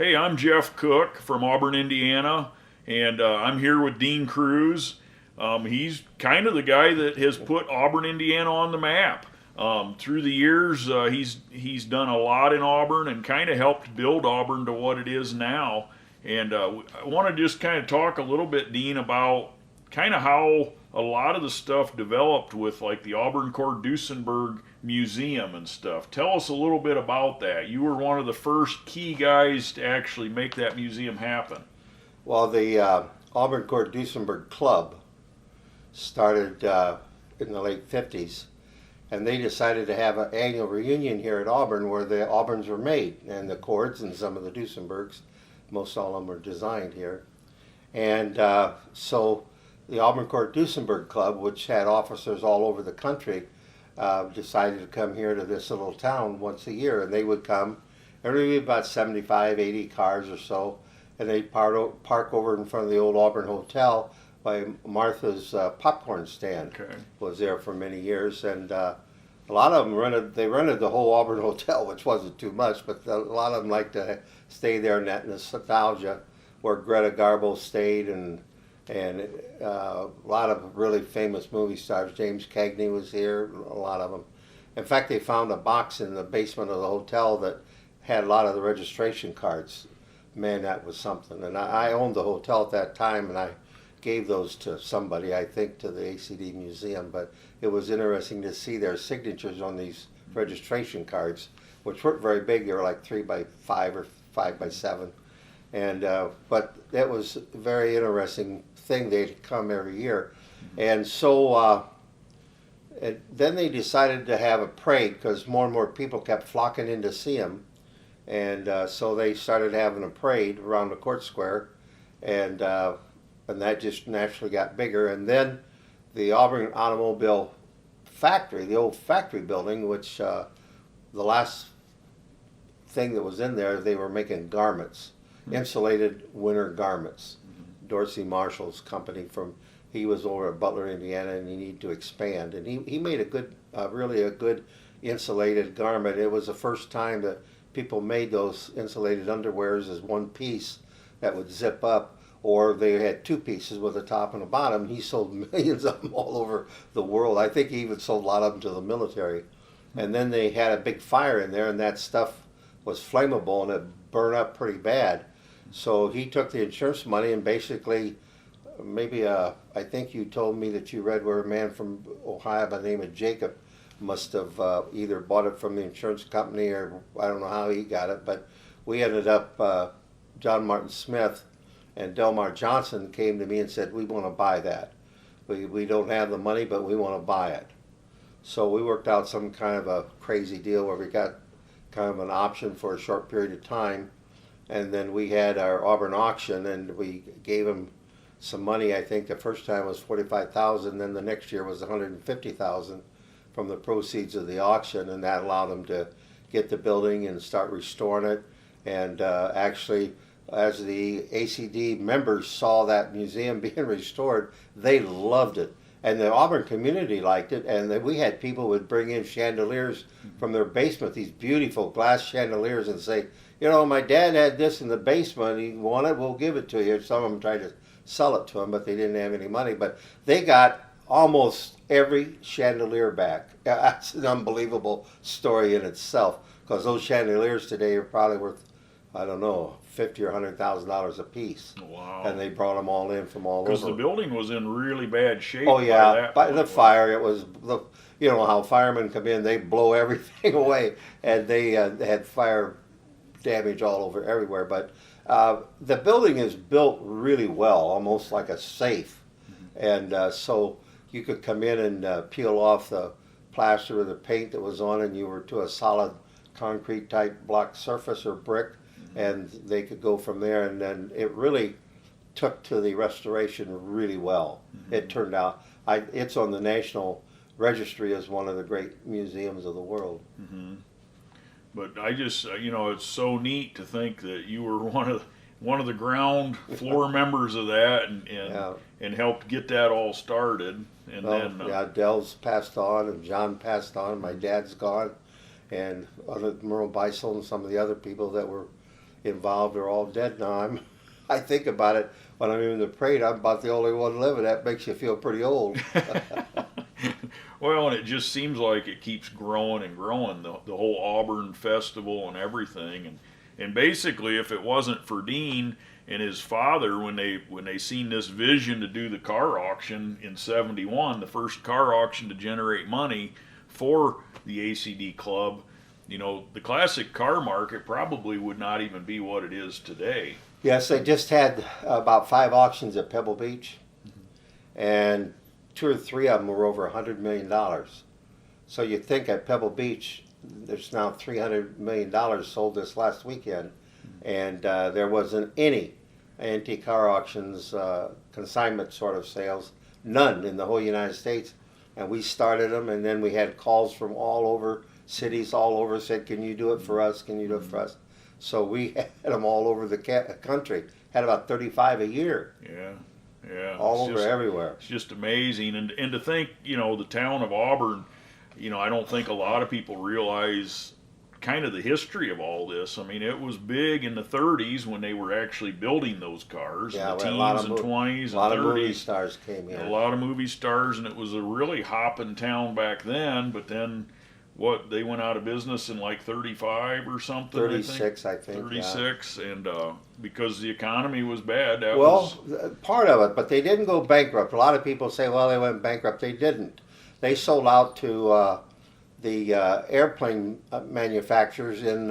Hey, I'm Jeff Cook from Auburn, Indiana, and I'm here with Dean Kruse. He's kind of the guy that has put Auburn, Indiana on the map. Through the years, he's done a lot in Auburn and kind of helped build Auburn to what it is now. And I want to just kind of talk a little bit, Dean, about kind of how a lot of the stuff developed with like the Auburn Cord Duesenberg Museum and stuff. Tell us a little bit about that. You were one of the first key guys to actually make that museum happen. Well, the Auburn Cord Duesenberg Club started in the late 50s, and they decided to have an annual reunion here at Auburn where the Auburns were made, and the cords and some of the Duesenbergs, most all of them were designed here. And so the Auburn Cord Duesenberg Club, which had officers all over the country, decided to come here to this little town once a year, and they would come. There would be about 75, 80 cars or so, and they'd park over in front of the old Auburn Hotel by Martha's popcorn stand. Okay. Was there for many years, and a lot of them rented the whole Auburn Hotel, which wasn't too much, but a lot of them liked to stay there in that nostalgia where Greta Garbo stayed, and a lot of really famous movie stars. James Cagney was here, a lot of them. In fact, they found a box in the basement of the hotel that had a lot of the registration cards. Man, that was something. And I owned the hotel at that time, and I gave those to somebody, I think to the ACD Museum, but it was interesting to see their signatures on these registration cards, which weren't very big. They were like 3 by 5 or 5 by 7. And but that was a very interesting thing. They'd come every year. And so and then they decided to have a parade because more and more people kept flocking in to see them. And so they started having a parade around the court square, and that just naturally got bigger. And then the Auburn Automobile factory, the old factory building, which the last thing that was in there, they were making garments, insulated winter garments. Dorsey Marshall's company he was over at Butler, Indiana, and he needed to expand. And he made a good, really a good insulated garment. It was the first time that people made those insulated underwears as one piece that would zip up, or they had two pieces with a top and a bottom. He sold millions of them all over the world. I think he even sold a lot of them to the military. And then they had a big fire in there, and that stuff was flammable, and it burned up pretty bad. So he took the insurance money and basically, maybe I think you told me that you read where a man from Ohio by the name of Jacob must have either bought it from the insurance company, or I don't know how he got it, but we ended up, John Martin Smith and Delmar Johnson came to me and said, we want to buy that. We don't have the money, but we want to buy it. So we worked out some kind of a crazy deal where we got kind of an option for a short period of time. And then we had our Auburn auction, and we gave him some money. I think the first time was $45,000, then the next year was $150,000 from the proceeds of the auction, and that allowed them to get the building and start restoring it. And actually, as the ACD members saw that museum being restored, they loved it. And the Auburn community liked it, and we had people would bring in chandeliers from their basement, these beautiful glass chandeliers, and say, you know, my dad had this in the basement, he wanted it, we'll give it to you. Some of them tried to sell it to him, but they didn't have any money. But they got almost every chandelier back. That's an unbelievable story in itself, because those chandeliers today are probably worth, I don't know, $50,000 or $100,000 a piece. Wow. And they brought them all in from all over. Because the building was in really bad shape. Oh yeah, by that the fire, it was you know how firemen come in, they blow everything away, and they had fire damage all over everywhere. But the building is built really well, almost like a safe, and so you could come in and peel off the plaster or the paint that was on, and you were to a solid concrete type block surface or brick, and they could go from there. And then it really took to the restoration really well. It turned out, it's on the National Registry as one of the great museums of the world. But I just, it's so neat to think that you were one of the ground floor members of that, and helped get that all started. And then yeah, Dell's passed on, and John passed on. My dad's gone, and Merle Beisel and some of the other people that were involved are all dead now. I think about it when I'm in the parade. I'm about the only one living. That makes you feel pretty old. Well, and it just seems like it keeps growing and growing, the whole Auburn festival and everything. And basically, if it wasn't for Dean and his father, when they seen this vision to do the car auction in '71, the first car auction to generate money for the ACD club, the classic car market probably would not even be what it is today. Yes, they just had about 5 auctions at Pebble Beach, and 2 or 3 of them were over $100 million. So you think at Pebble Beach, there's now $300 million sold this last weekend, and there wasn't any antique car auctions, consignment sort of sales, none in the whole United States. And we started them, and then we had calls from all over, cities all over, said, can you do it for us, can you do it for us? So we had them all over the country, had about 35 a year. Yeah, all over everywhere. It's just amazing, and to think, the town of Auburn, I don't think a lot of people realize kind of the history of all this. I mean, it was big in the '30s when they were actually building those cars. Yeah, the teens and 20s and 30s. A lot of movie stars came here. A lot of movie stars, and it was a really hopping town back then. But then, they went out of business in like 35 or something. 36, I think. 36, yeah. And because the economy was bad. Part of it, but they didn't go bankrupt. A lot of people say, well, they went bankrupt. They didn't. They sold out to the airplane manufacturers in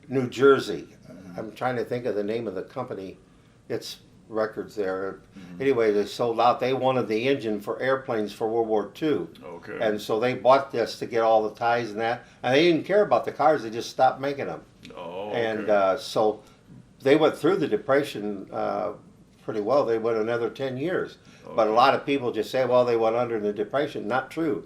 New Jersey. I'm trying to think of the name of the company. It's records there. Anyway, they sold out. They wanted the engine for airplanes for World War II. Okay. And so they bought this to get all the ties and that. And they didn't care about the cars. They just stopped making them. Oh, okay. And so they went through the Depression pretty well. They went another 10 years. Okay. But a lot of people just say, well, they went under the Depression. Not true.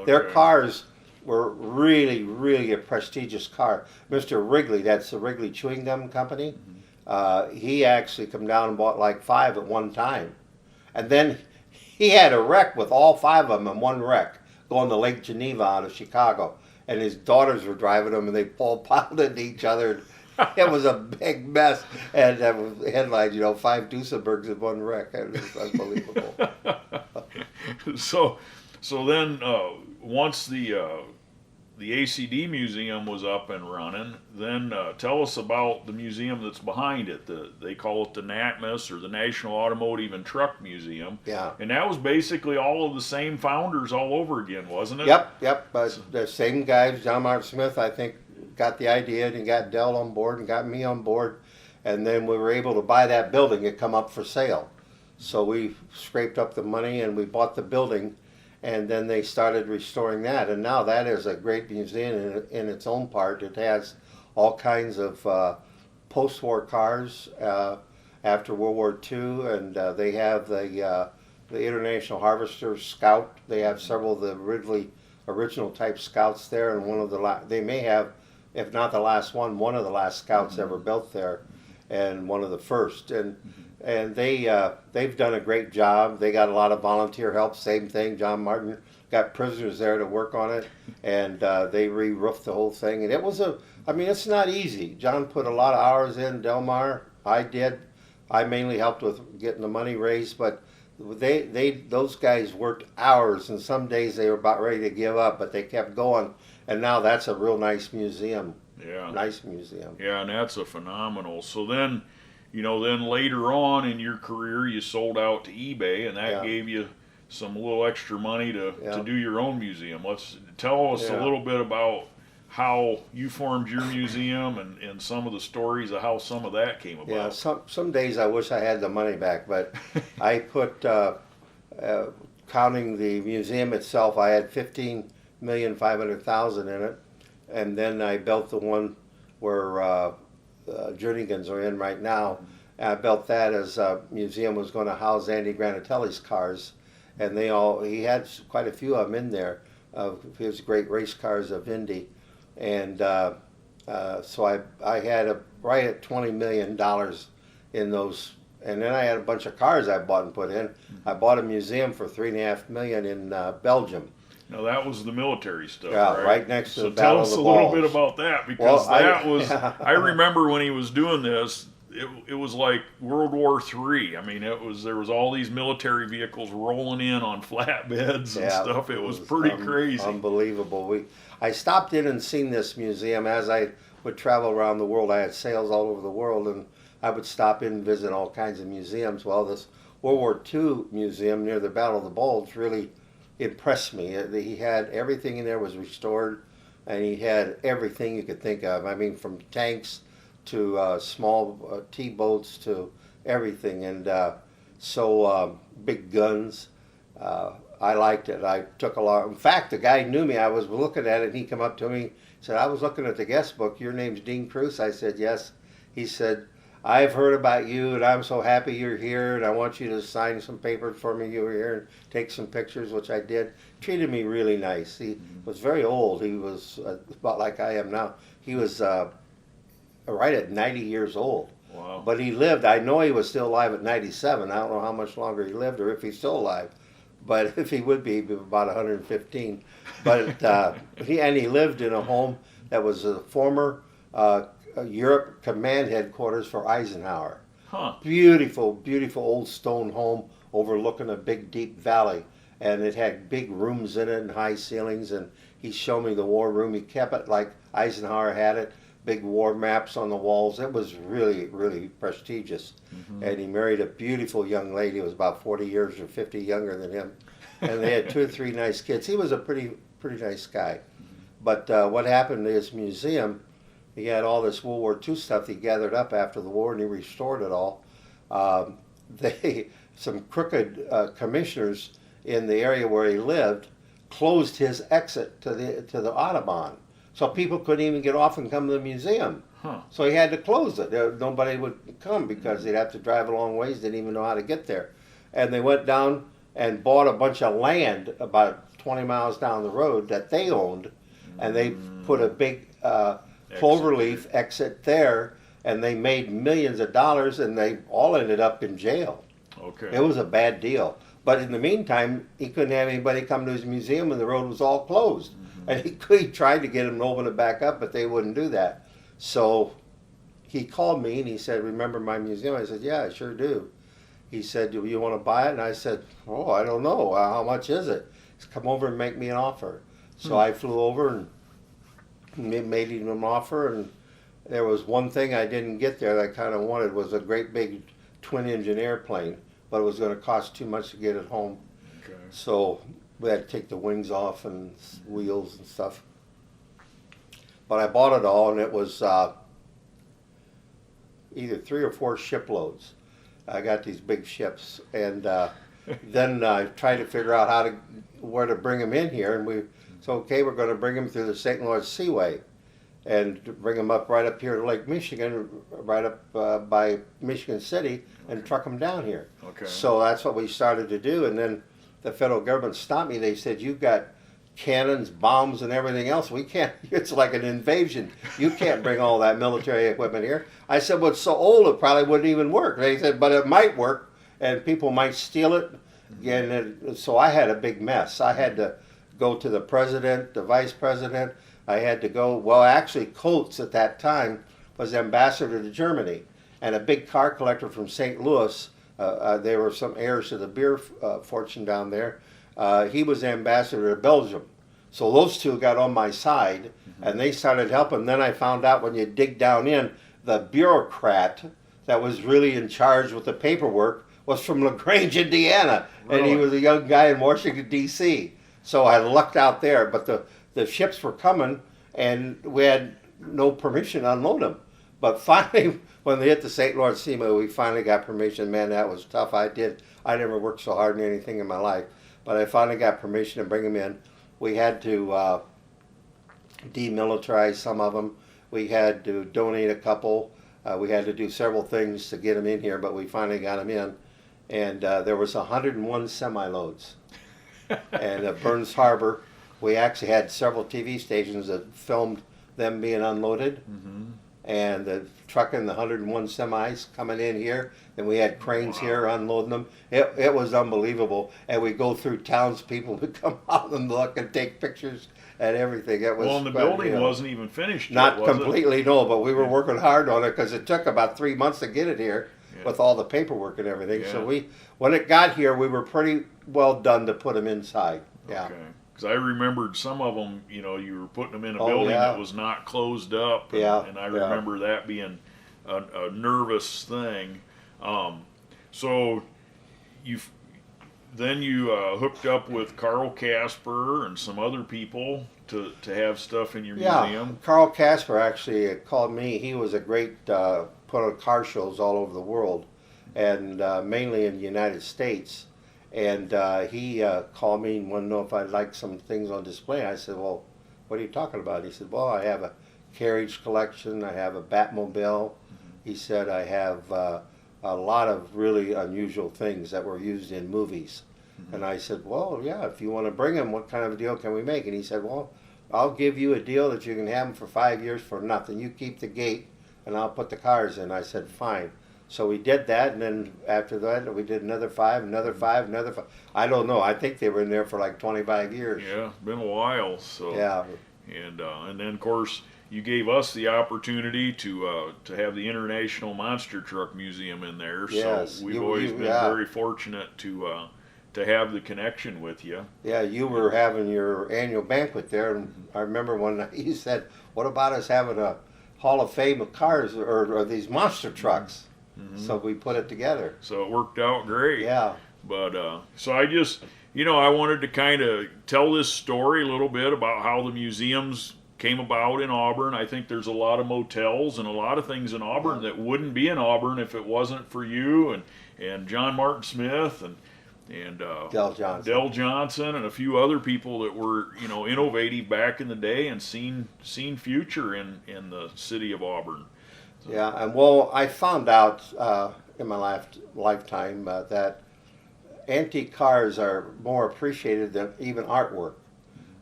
Their cars were really, really a prestigious car. Mr. Wrigley, that's the Wrigley Chewing Gum Company, he actually come down and bought like 5 at one time. And then he had a wreck with all 5 of them in one wreck, going to Lake Geneva out of Chicago. And his daughters were driving them, and they all piled into each other. It was a big mess. And the headline, 5 Duesenbergs in one wreck. It was unbelievable. So then once the ACD museum was up and running, then tell us about the museum that's behind it. They call it the NATMUS, or the National Automotive and Truck Museum. Yeah. And that was basically all of the same founders all over again, wasn't it? Yep. The same guys, John Martin Smith, I think, got the idea and got Dell on board and got me on board. And then we were able to buy that building. It come up for sale. So we scraped up the money and we bought the building. And then they started restoring that, and now that is a great museum in its own part. It has all kinds of post-war cars after World War II, and they have the International Harvester Scout. They have several of the original type Scouts there, and they may have, if not the last one of the last Scouts ever built there, and one of the first. And they've done a great job. They got a lot of volunteer help. Same thing. John Martin got prisoners there to work on it, and they re-roofed the whole thing. And it's not easy. John put a lot of hours in. Delmar, I did. I mainly helped with getting the money raised, but those guys worked hours, and some days they were about ready to give up, but they kept going. And now that's a real nice museum. Yeah. Nice museum. Yeah, and that's a phenomenal. So then, then later on in your career, you sold out to eBay, and that gave you some little extra money to do your own museum. Tell us a little bit about how you formed your museum and some of the stories of how some of that came about. Yeah, some days I wish I had the money back, but I put, counting the museum itself, I had $15,500,000 in it, and then I built the one where Jernigan's are in right now. And I built that as a museum was going to house Andy Granatelli's cars, and he had quite a few of them in there, of his great race cars of Indy, and so I had right at $20 million in those, and then I had a bunch of cars I bought and put in. I bought a museum for $3.5 million in Belgium. Now that was the military stuff, Yeah, right? right next to So the tell Battle us of a the little Balls. bit about that, because Well, that was, I remember when he was doing this, it was like World War III. I mean, there was all these military vehicles rolling in on flatbeds and Yeah, stuff. It was pretty crazy. Unbelievable. I stopped in and seen this museum as I would travel around the world. I had sales all over the world, and I would stop in and visit all kinds of museums. Well, this World War II museum near the Battle of the Bulge really impressed me. He had everything in there was restored, and he had everything you could think of. I mean, from tanks to small T-boats to everything, and big guns. I liked it. I took a lot. In fact, the guy knew me. I was looking at it, and he came up to me, said, "I was looking at the guest book. Your name's Dean Kruse." I said, "Yes." He said, "I've heard about you, and I'm so happy you're here, and I want you to sign some papers for me. You were here and take some pictures," which I did. Treated me really nice. He was very old. He was about like I am now. He was right at 90 years old. Wow. But he lived. I know he was still alive at 97. I don't know how much longer he lived or if he's still alive. But if he would be, he'd be about 115. But he lived in a home that was a former Europe command headquarters for Eisenhower. Huh. Beautiful, beautiful old stone home overlooking a big, deep valley. And it had big rooms in it and high ceilings. And he showed me the war room. He kept it like Eisenhower had it. Big war maps on the walls. It was really, really prestigious. And he married a beautiful young lady who was about 40 years or 50 younger than him. And they had 2 or 3 nice kids. He was a pretty nice guy. But what happened to his museum, he had all this World War II stuff he gathered up after the war, and he restored it all. Some crooked commissioners in the area where he lived closed his exit to the Autobahn. So people couldn't even get off and come to the museum. Huh. So he had to close it. Nobody would come because they'd have to drive a long ways, didn't even know how to get there. And they went down and bought a bunch of land about 20 miles down the road that they owned, and they put a big cloverleaf exit there, and they made millions of dollars, and they all ended up in jail. Okay. It was a bad deal. But in the meantime, he couldn't have anybody come to his museum, and the road was all closed. And he tried to get them to open it back up, but they wouldn't do that. So he called me and he said, "Remember my museum?" I said, "Yeah, I sure do." He said, "Do you want to buy it?" And I said, "Oh, I don't know. How much is it?" He said, "Come over and make me an offer." So I flew over and made him an offer. And there was one thing I didn't get there that I kind of wanted, was a great big twin-engine airplane, but it was going to cost too much to get it home. Okay. So we had to take the wings off and wheels and stuff. But I bought it all, and it was either 3 or 4 shiploads. I got these big ships, and then I tried to figure out where to bring them in here. And okay, we're going to bring them through the St. Lawrence Seaway, and bring them up right up here to Lake Michigan, right up by Michigan City, and truck them down here. Okay. So that's what we started to do, and then the federal government stopped me. They said, "You've got cannons, bombs, and everything else. We can't, it's like an invasion. You can't bring all that military equipment here." I said, "Well, it's so old it probably wouldn't even work." They said, "But it might work, and people might steal it." So I had a big mess. I had to go to the president, the vice president. I had to go, well, actually, Coates at that time was ambassador to Germany, and a big car collector from St. Louis. They were some heirs to the beer fortune down there. He was ambassador to Belgium. So those two got on my side, and they started helping. Then I found out, when you dig down in, the bureaucrat that was really in charge with the paperwork was from LaGrange, Indiana. Really? And he was a young guy in Washington, D.C. So I lucked out there. But the ships were coming, and we had no permission to unload them. But finally, when they hit the St. Lawrence Seaway, we finally got permission. Man, that was tough. I never worked so hard in anything in my life. But I finally got permission to bring them in. We had to demilitarize some of them. We had to donate a couple. We had to do several things to get them in here, but we finally got them in. And there was 101 semi-loads. And at Burns Harbor, we actually had several TV stations that filmed them being unloaded. and the trucking the 101 semis coming in here. Then we had cranes here unloading them. It was unbelievable. And we go through towns, people would come out and look and take pictures and everything. It was, well, and the building wasn't even finished yet, not was completely, no, but we were working hard on it because it took about 3 months to get it here with all the paperwork and everything. Yeah. So when it got here, we were pretty well done to put them inside. Yeah. Okay. Because I remembered some of them, you know, you were putting them in a Oh, building yeah. that was not closed up. And, Yeah, and I yeah. remember that being a nervous thing. So then you hooked up with Carl Casper and some other people to have stuff in your museum. Carl Casper actually called me. He was a great put on car shows all over the world, and mainly in the United States. And he called me and wanted to know if I'd like some things on display. I said, well, what are you talking about? He said, well, I have a carriage collection. I have a batmobile. He said, I have a lot of really unusual things that were used in movies. And I said, well, yeah, if you want to bring them, what kind of a deal can we make? And he said, well, I'll give you a deal that you can have them for 5 years for nothing. You keep the gate, and I'll put the cars in. I said, fine. So we did that, and then after that, we did another 5, another 5, another 5. I don't know. I think they were in there for like 25 years. Yeah, been a while. So Yeah. And then of course you gave us the opportunity to have the International Monster Truck Museum in there. Yes, So we've always been very fortunate to have the connection with you. Yeah, you were having your annual banquet there, and I remember when you said, what about us having a Hall of Fame of cars or these monster trucks? So we put it together. So it worked out great. Yeah. But so I just, I wanted to kind of tell this story a little bit about how the museums came about in Auburn. I think there's a lot of motels and a lot of things in Auburn that wouldn't be in Auburn if it wasn't for you and John Martin Smith and Dell Johnson and a few other people that were innovative back in the day and seen future in the city of Auburn. Yeah, and well, I found out in my lifetime that antique cars are more appreciated than even artwork,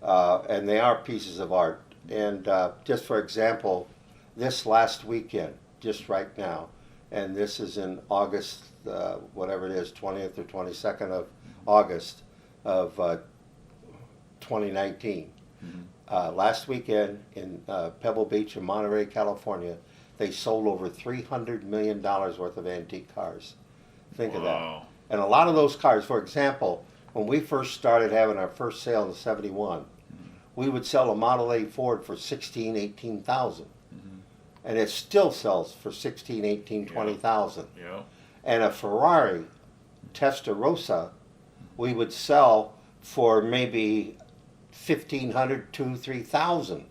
and they are pieces of art. And just for example, this last weekend, just right now, and this is in August, whatever it is, 20th or 22nd of August of 2019. Last weekend in Pebble Beach in Monterey, California, they sold over $300 million worth of antique cars. Think of that. And a lot of those cars, for example, when we first started having our first sale in '71, we would sell a Model A Ford for $16,000, $18,000. And it still sells for $16,000, $18,000, $20,000. Yeah. And a Ferrari Testarossa, we would sell for maybe $1,500, $2,000, $3,000.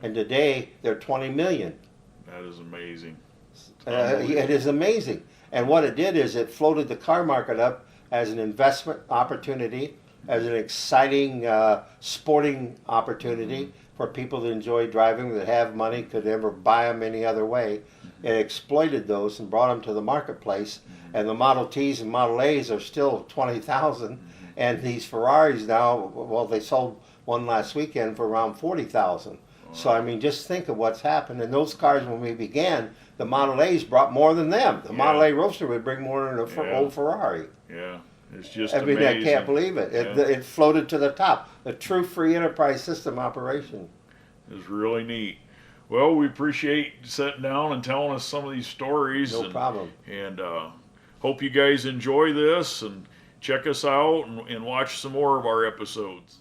And today they're $20 million. That is amazing. It is amazing. And what it did is it floated the car market up as an investment opportunity, as an exciting sporting opportunity for people that enjoy driving, that have money, could never buy them any other way. It exploited those and brought them to the marketplace. And the Model Ts and Model As are still 20,000. And these Ferraris now, well, they sold one last weekend for around 40,000. So, I mean, just think of what's happened. And those cars, when we began, the Model A's brought more than them. The Model A Roadster would bring more than an old Ferrari. Yeah, it's just I mean, amazing. I can't believe it. It floated to the top. A true free enterprise system operation. It's really neat. Well, we appreciate sitting down and telling us some of these stories. No problem. And hope you guys enjoy this and check us out and watch some more of our episodes.